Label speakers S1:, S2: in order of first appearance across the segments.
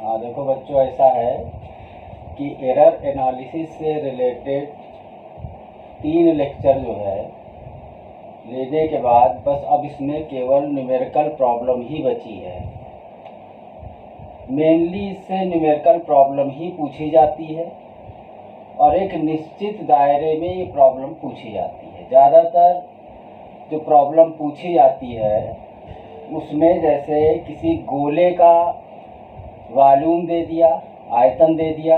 S1: हाँ देखो बच्चों, ऐसा है कि एरर एनालिसिस से रिलेटेड 3 लेक्चर जो है लेने के बाद बस अब इसमें केवल न्यूमेरिकल प्रॉब्लम ही बची है। मेनली इससे न्यूमेरिकल प्रॉब्लम ही पूछी जाती है और एक निश्चित दायरे में ये प्रॉब्लम पूछी जाती है। ज़्यादातर जो प्रॉब्लम पूछी जाती है उसमें जैसे किसी गोले का वॉल्यूम दे दिया, आयतन दे दिया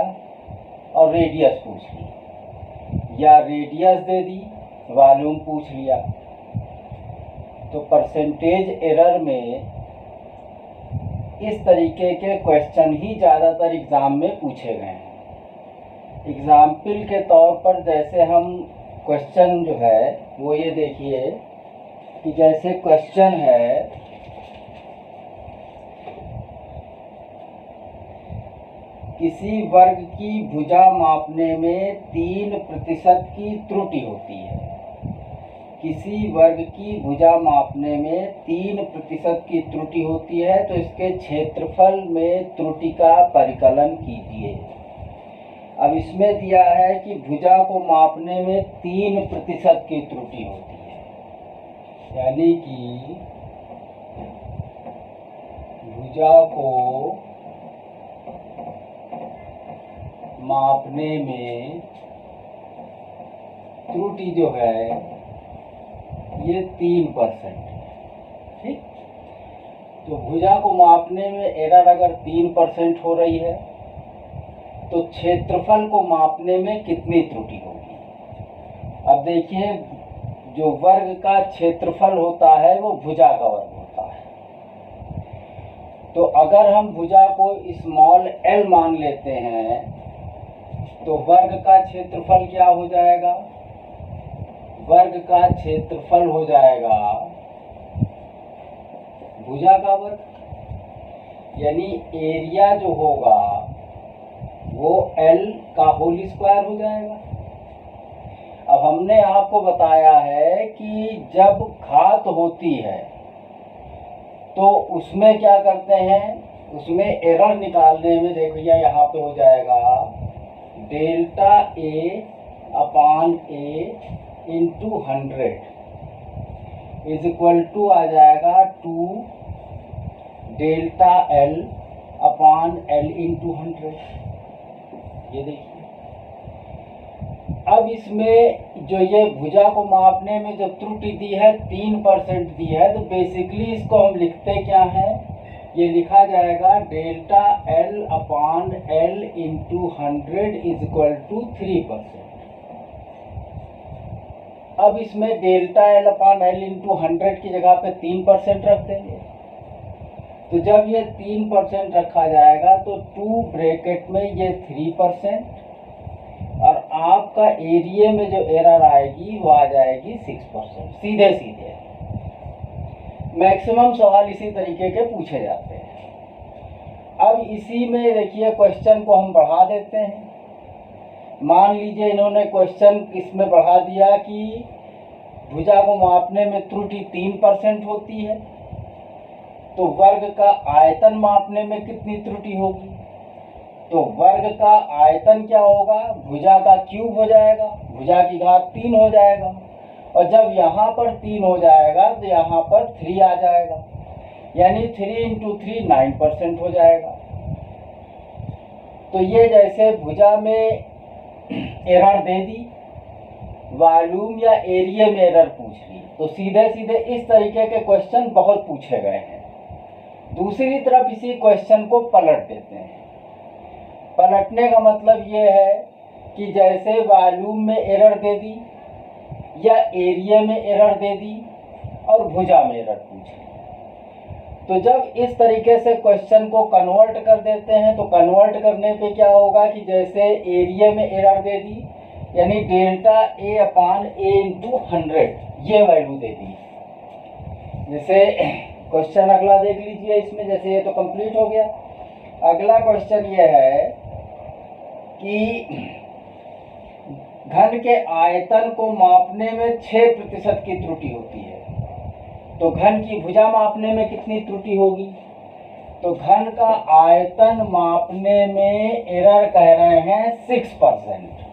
S1: और रेडियस पूछ ली, या रेडियस दे दी, वॉल्यूम पूछ लिया। तो परसेंटेज एरर में इस तरीके के क्वेश्चन ही ज़्यादातर एग्ज़ाम में पूछे गए हैं। एग्ज़ाम्पल के तौर पर जैसे हम क्वेश्चन जो है वो ये देखिए कि जैसे क्वेश्चन है किसी वर्ग की भुजा मापने में 3% की त्रुटि होती है। किसी वर्ग की भुजा मापने में 3% की त्रुटि होती है तो इसके क्षेत्रफल में त्रुटि का परिकलन कीजिए। अब इसमें दिया है कि भुजा को मापने में 3% की त्रुटि होती है, यानी कि भुजा को मापने में त्रुटि जो है ये 3%। ठीक, तो भुजा को मापने में एरर अगर 3% हो रही है तो क्षेत्रफल को मापने में कितनी त्रुटि होगी। अब देखिए, जो वर्ग का क्षेत्रफल होता है वो भुजा का वर्ग होता है। तो अगर हम भुजा को स्मॉल l मान लेते हैं तो वर्ग का क्षेत्रफल क्या हो जाएगा? वर्ग का क्षेत्रफल हो जाएगा भुजा का वर्ग, यानी एरिया जो होगा वो L का होल स्क्वायर हो जाएगा। अब हमने आपको बताया है कि जब घात होती है तो उसमें क्या करते हैं, उसमें एरर निकालने में देखिए यहाँ पे हो जाएगा delta A upon A into 100 is equal to आ जाएगा 2 delta L upon L into 100। ये देखिए, अब इसमें जो ये भुजा को मापने में जो त्रुटि दी है 3% दी है, तो बेसिकली इसको हम लिखते क्या है, ये लिखा जाएगा delta L upon L into 100 is equal to 3%। अब इसमें delta L upon L into 100 की जगह पे 3% रख देंगे। तो जब ये 3% रखा जाएगा तो 2 ब्रैकेट में ये 3% और आपका एरिया में जो एरर आएगी वो आ जाएगी 6%। सीधे सीधे मैक्सिमम सवाल इसी तरीके के पूछे जाते हैं। अब इसी में देखिए क्वेश्चन को हम बढ़ा देते हैं। मान लीजिए इन्होंने क्वेश्चन इसमें बढ़ा दिया कि भुजा को मापने में त्रुटि 3% होती है, तो वर्ग का आयतन मापने में कितनी त्रुटि होगी। तो वर्ग का आयतन क्या होगा, भुजा का क्यूब हो जाएगा, भुजा की घात 3 हो जाएगा, और जब यहाँ पर 3 हो जाएगा तो यहाँ पर 3 आ जाएगा, यानी 3 इंटू 3 9% हो जाएगा। तो ये जैसे भुजा में एरर दे दी, वॉल्यूम या एरिया में एरर पूछ ली, तो सीधे सीधे इस तरीके के क्वेश्चन बहुत पूछे गए हैं। दूसरी तरफ इसी क्वेश्चन को पलट देते हैं। पलटने का मतलब ये है कि जैसे वॉल्यूम में एरर दे दी या एरिया में एरर दे दी और भुजा में एरर पूछ ली, तो जब इस तरीके से क्वेश्चन को कन्वर्ट कर देते हैं तो कन्वर्ट करने पे क्या होगा कि जैसे एरिया में एरर दे दी, यानी delta A upon A into 100 ये वैल्यू दे दी। जैसे क्वेश्चन अगला देख लीजिए, इसमें जैसे ये तो कंप्लीट हो गया। अगला क्वेश्चन ये है कि घन के आयतन को मापने में 6% की त्रुटि होती है, तो घन की भुजा मापने में कितनी त्रुटि होगी। तो घन का आयतन मापने में एरर कह रहे हैं 6%।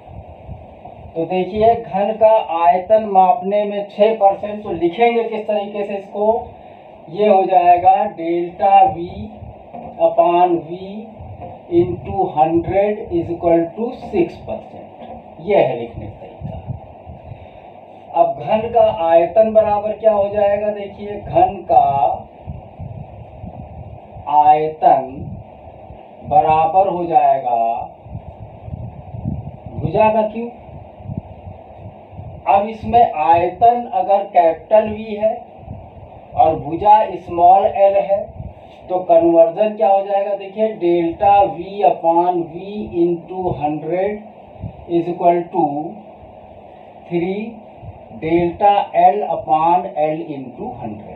S1: तो देखिए घन का आयतन मापने में 6%, तो लिखेंगे किस तरीके से इसको, ये हो जाएगा delta V upon V into 100 is equal to 6%। यह है लिखने का तरीका। अब घन का आयतन बराबर क्या हो जाएगा, देखिए घन का आयतन बराबर हो जाएगा भुजा का क्यूब। अब इसमें आयतन अगर कैपिटल V है और भुजा स्मॉल l है, तो कन्वर्जन क्या हो जाएगा, देखिए delta V upon V into 100 is equal to 3 delta L upon L into 100।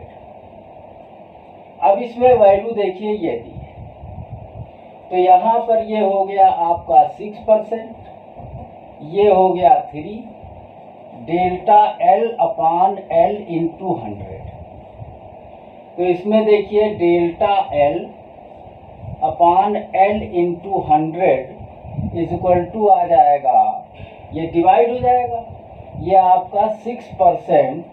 S1: अब इसमें वैल्यू देखिए ये दी है, तो यहाँ पर ये हो गया आपका 6%, ये हो गया 3 delta L upon L into 100। तो इसमें देखिए delta L upon L into 100 is equal to आ जाएगा, ये डिवाइड हो जाएगा, ये आपका 6%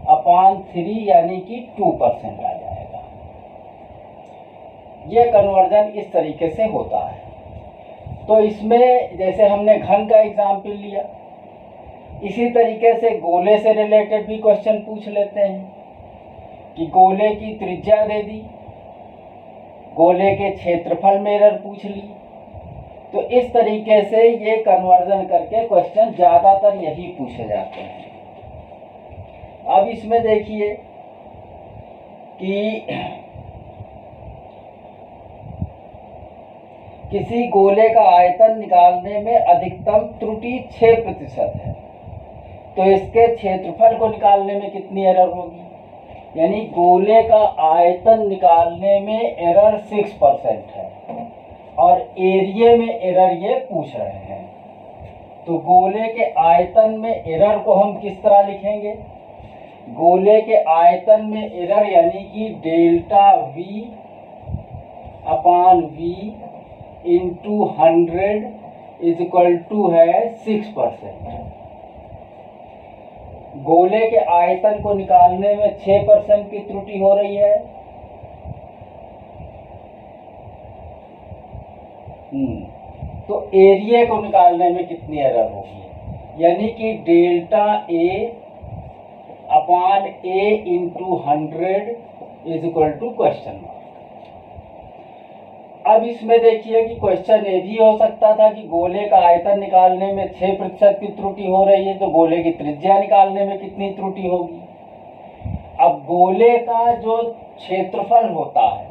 S1: अपान 3 यानी कि 2% आ जाएगा। ये कन्वर्जन इस तरीके से होता है। तो इसमें जैसे हमने घन का एग्जाम्पल लिया, इसी तरीके से गोले से रिलेटेड भी क्वेश्चन पूछ लेते हैं कि गोले की त्रिज्या दे दी, गोले के क्षेत्रफल में एरर पूछ ली। तो इस तरीके से ये कन्वर्जन करके क्वेश्चन ज़्यादातर यही पूछे जाते हैं। अब इसमें देखिए कि किसी गोले का आयतन निकालने में अधिकतम त्रुटि 6% है, तो इसके क्षेत्रफल को निकालने में कितनी एरर होगी, यानी गोले का आयतन निकालने में एरर 6% है और एरिया में एरर ये पूछ रहे हैं। तो गोले के आयतन में एरर को हम किस तरह लिखेंगे, गोले के आयतन में एरर यानी कि delta V upon V into 100 is equal to है 6%। गोले के आयतन को निकालने में 6% की त्रुटि हो रही है, तो एरिया को निकालने में कितनी एरर होगी, यानी कि delta A upon A into 100 is equal to question mark. अब इसमें देखिए कि क्वेश्चन ये भी हो सकता था कि गोले का आयतन निकालने में 6% की त्रुटि हो रही है, तो गोले की त्रिज्या निकालने में कितनी त्रुटि होगी। अब गोले का जो क्षेत्रफल होता है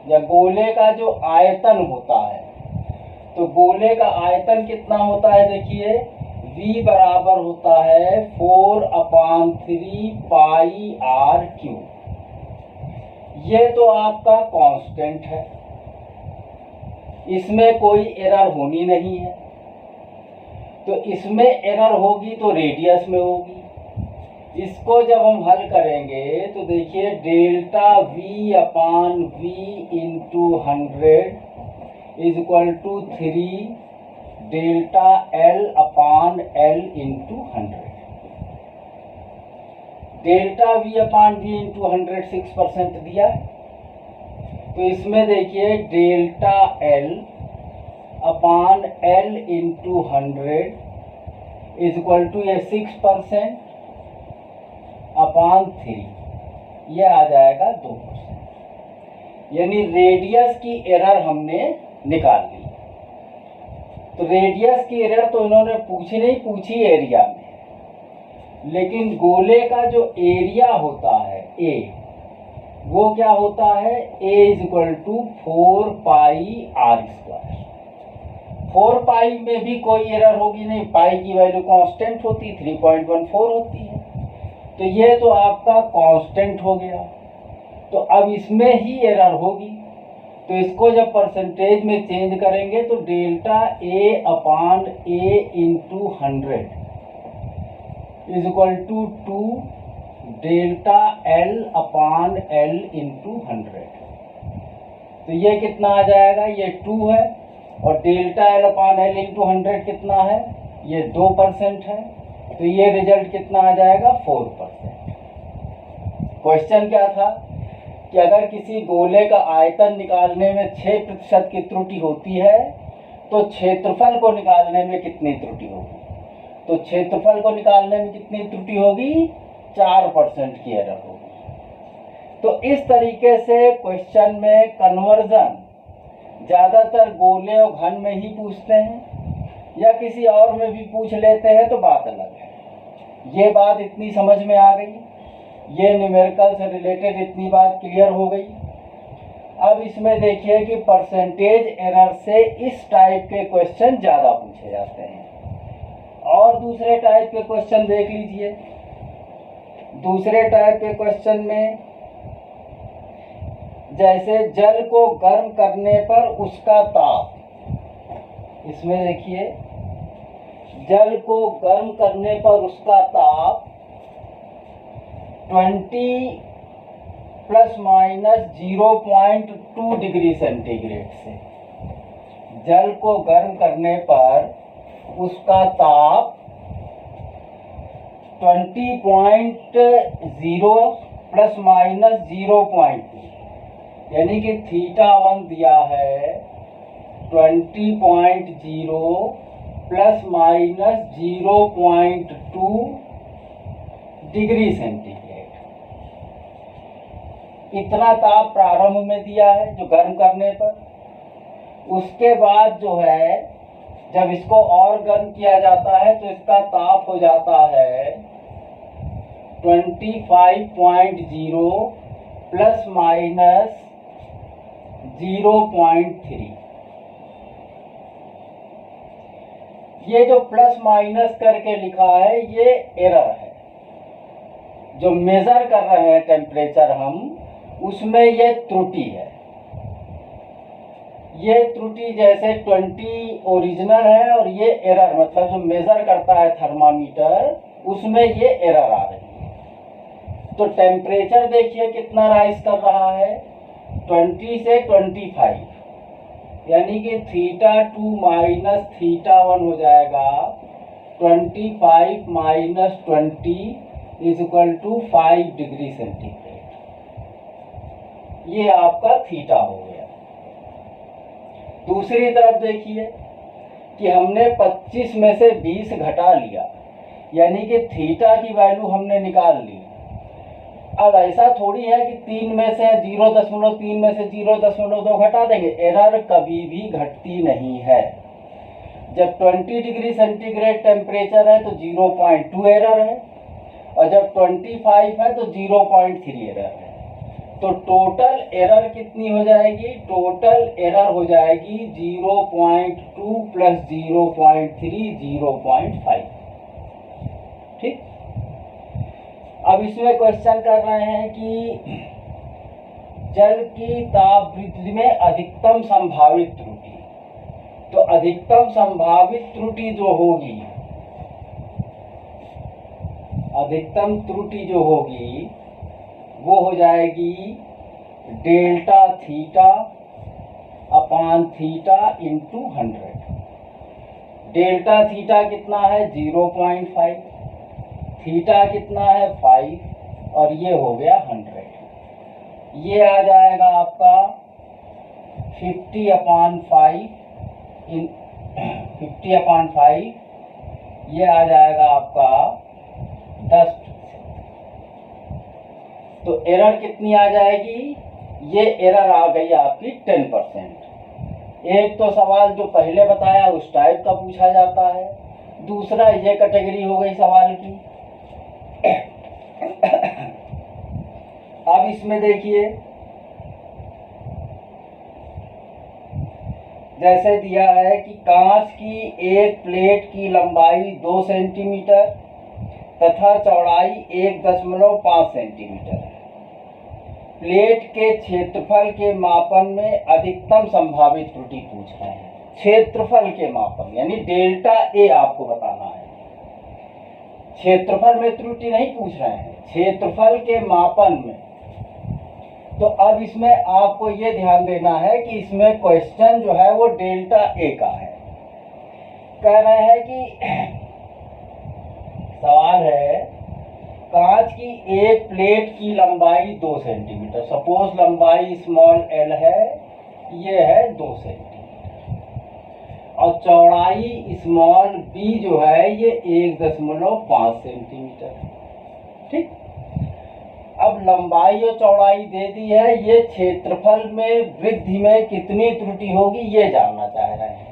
S1: या गोले का जो आयतन होता है, तो गोले का आयतन कितना होता है, देखिए V बराबर होता है 4/3 पाई r क्यूब। ये तो आपका कांस्टेंट है, इसमें कोई एरर होनी नहीं है। तो इसमें एरर होगी तो रेडियस में होगी। इसको जब हम हल करेंगे तो देखिए delta V upon V into 100 is equal to 3 delta L upon L into 100। Delta V upon V into 100 6% दिया है, तो इसमें देखिए delta L upon L into 100 is equal to ये 6% अपान 3, ये आ जाएगा 2%। यानी रेडियस की एरर हमने निकाल ली। तो रेडियस की एरर तो इन्होंने पूछी नहीं, पूछी एरिया में, लेकिन गोले का जो एरिया होता है A, वो क्या होता है, A is equal to 4 pi r square. 4 pi में भी कोई एरर होगी नहीं, पाई की वैल्यू कांस्टेंट होती है, 3.14 होती है, तो ये तो आपका कांस्टेंट हो गया। तो अब इसमें ही एरर होगी, तो इसको जब परसेंटेज में चेंज करेंगे तो delta A upon A into 100 is equal to 2 delta L upon L into 100। तो ये कितना आ जाएगा, ये 2 है, और delta L upon L into 100 कितना है, ये 2% है, तो ये रिजल्ट कितना आ जाएगा, 4%। क्वेश्चन क्या था कि अगर किसी गोले का आयतन निकालने में 6% की त्रुटि होती है तो क्षेत्रफल को निकालने में कितनी त्रुटि होगी। तो क्षेत्रफल को निकालने में कितनी त्रुटि होगी, 4% की एरर होगी। तो इस तरीके से क्वेश्चन में कन्वर्जन ज़्यादातर गोले और घन में ही पूछते हैं, या किसी और में भी पूछ लेते हैं तो बात अलग है। ये बात इतनी समझ में आ गई, ये न्यूमेरिकल से रिलेटेड इतनी बात क्लियर हो गई। अब इसमें देखिए कि परसेंटेज एरर से इस टाइप के क्वेश्चन ज़्यादा पूछे जाते हैं। और दूसरे टाइप के क्वेश्चन देख लीजिए। दूसरे टाइप के क्वेश्चन में जैसे जल को गर्म करने पर उसका ताप, इसमें देखिए जल को गर्म करने पर उसका ताप 20 ± 0.2 डिग्री सेंटीग्रेड से, जल को गर्म करने पर उसका ताप 20.0 ± 0.2, यानी कि θ1 दिया है 20.0 ± 0.2 डिग्री सेंटीग्रेड। इतना ताप प्रारंभ में दिया है जो गर्म करने पर। उसके बाद जो है जब इसको और गर्म किया जाता है तो इसका ताप हो जाता है 25.0 ± 0.3। ये जो प्लस माइनस करके लिखा है ये एरर है। जो मेजर कर रहे हैं टेम्परेचर हम, उसमें ये त्रुटि है। ये त्रुटि जैसे 20 ओरिजिनल है और ये एरर, मतलब जो मेजर करता है थर्मामीटर, उसमें ये एरर आ रही है। तो टेम्परेचर देखिए कितना राइज कर रहा है, 20 से 25, यानी कि θ2 माइनस θ1 हो जाएगा 25 - 20 = 5 डिग्री सेंटीग्रेड। ये आपका थीटा हो गया। दूसरी तरफ देखिए कि हमने 25 में से 20 घटा लिया, यानी कि थीटा की वैल्यू हमने निकाल ली। अब ऐसा थोड़ी है कि 3 में से 0.3 में से 0.2 घटा देंगे, एरर कभी भी घटती नहीं है। जब 20 डिग्री सेंटीग्रेड टेम्परेचर है तो 0.2 एरर है, और जब 25 है तो 0.3 एरर है। तो टोटल एरर कितनी हो जाएगी, टोटल एरर हो जाएगी 0.2 + 0.3 0.5। ठीक। अब इसमें क्वेश्चन कर रहे हैं कि जल की ताप वृद्धि में अधिकतम संभावित त्रुटि। तो अधिकतम संभावित त्रुटि जो होगी, अधिकतम त्रुटि जो होगी वो हो जाएगी delta theta upon theta into 100। Delta theta कितना है 0.5, थीटा कितना है 5, और ये हो गया 100। ये आ जाएगा आपका 50/5 50/5, ये आ जाएगा आपका 10। तो एरर कितनी आ जाएगी, ये एरर आ गई आपकी 10%। एक तो सवाल जो पहले बताया उस टाइप का पूछा जाता है, दूसरा ये कैटेगरी हो गई सवाल की। अब इसमें देखिए जैसे दिया है कि कांच की एक प्लेट की लंबाई 2 सेंटीमीटर तथा चौड़ाई 1.5 सेंटीमीटर है। प्लेट के क्षेत्रफल के मापन में अधिकतम संभावित त्रुटि पूछ रहे हैं। क्षेत्रफल के मापन यानी डेल्टा ए आपको बताना है, क्षेत्रफल में त्रुटि नहीं पूछ रहे हैं, क्षेत्रफल के मापन में। तो अब इसमें आपको ये ध्यान देना है कि इसमें क्वेश्चन जो है वो डेल्टा ए का है। कह रहे हैं कि सवाल है, कांच की एक प्लेट की लंबाई 2 सेंटीमीटर, सपोज लंबाई स्मॉल एल है, ये है 2 सेंटीमीटर, और चौड़ाई स्मॉल बी जो है ये 1.5 सेंटीमीटर है। ठीक, अब लंबाई और चौड़ाई दे दी है, ये क्षेत्रफल में वृद्धि में कितनी त्रुटि होगी ये जानना चाह रहे हैं।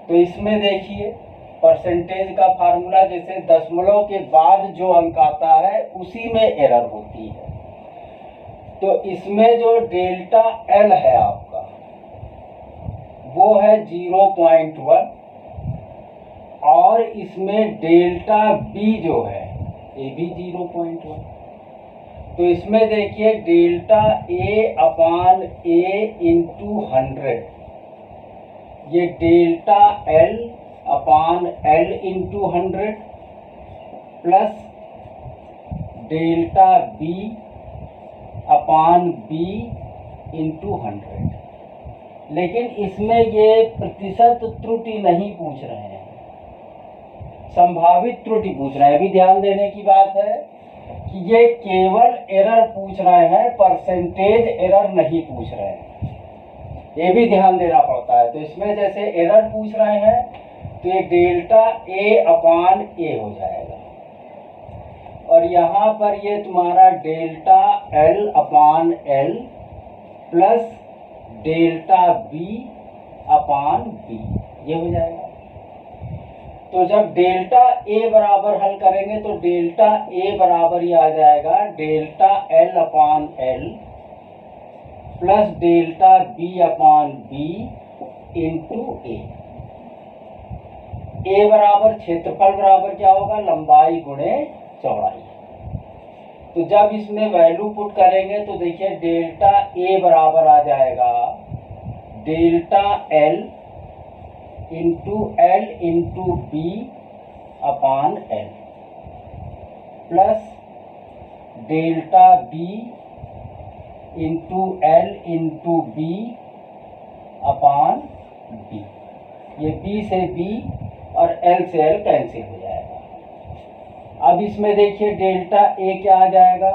S1: तो इसमें देखिए परसेंटेज का फार्मूला, जैसे दशमलव के बाद जो अंक आता है उसी में एरर होती है। तो इसमें जो डेल्टा एल है आपका वो है 0.1, और इसमें डेल्टा बी जो है ये भी 0.1। तो इसमें देखिए delta A upon A into 100, ये delta L upon L into 100 plus delta B upon B into 100। लेकिन इसमें ये प्रतिशत त्रुटि नहीं पूछ रहे हैं, संभावित त्रुटि पूछ रहे हैं। अभी ध्यान देने की बात है कि ये केवल एरर पूछ रहे हैं, परसेंटेज एरर नहीं पूछ रहे हैं, ये भी ध्यान देना पड़ता है। तो इसमें जैसे एरर पूछ रहे हैं तो ये डेल्टा ए अपान ए हो जाएगा, और यहाँ पर ये तुम्हारा delta L upon L plus delta B upon B, ये हो जाएगा। तो जब डेल्टा ए बराबर हल करेंगे तो डेल्टा ए बराबर ही आ जाएगा delta L upon L plus delta B upon B into ए। ए बराबर क्षेत्रफल बराबर क्या होगा, लंबाई गुणे चौड़ाई। तो जब इसमें वैल्यू पुट करेंगे तो देखिए डेल्टा ए बराबर आ जाएगा delta L into B upon L plus delta B into L into B upon B. ये बी से बी और एल से एल कैंसिल हो जाएगा। अब इसमें देखिए डेल्टा ए क्या आ जाएगा,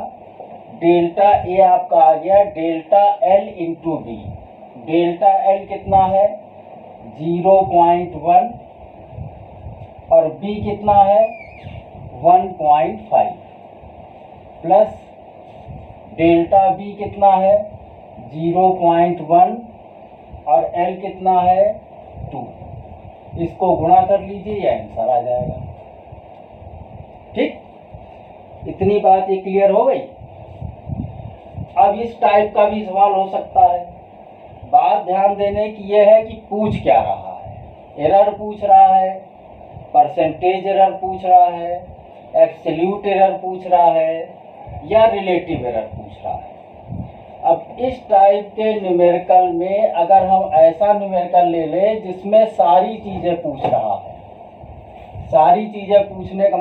S1: डेल्टा ए आपका आ गया delta L into B. Delta L कितना है 0.1 और बी कितना है 1.5 प्लस डेल्टा बी कितना है 0.1 और एल कितना है 2। इसको गुणा कर लीजिए, यह आंसर आ जाएगा। ठीक, इतनी बात ये क्लियर हो गई। अब इस टाइप का भी सवाल हो सकता है। बात ध्यान देने की यह है कि पूछ क्या रहा है, एरर पूछ रहा है, परसेंटेज एरर पूछ रहा है, एब्सोल्यूट एरर पूछ रहा है, या रिलेटिव एरर पूछ रहा है। अब इस टाइप के न्यूमेरिकल में अगर हम ऐसा न्यूमेरिकल ले लें जिसमें सारी चीज़ें पूछ रहा है, सारी चीज़ें पूछने का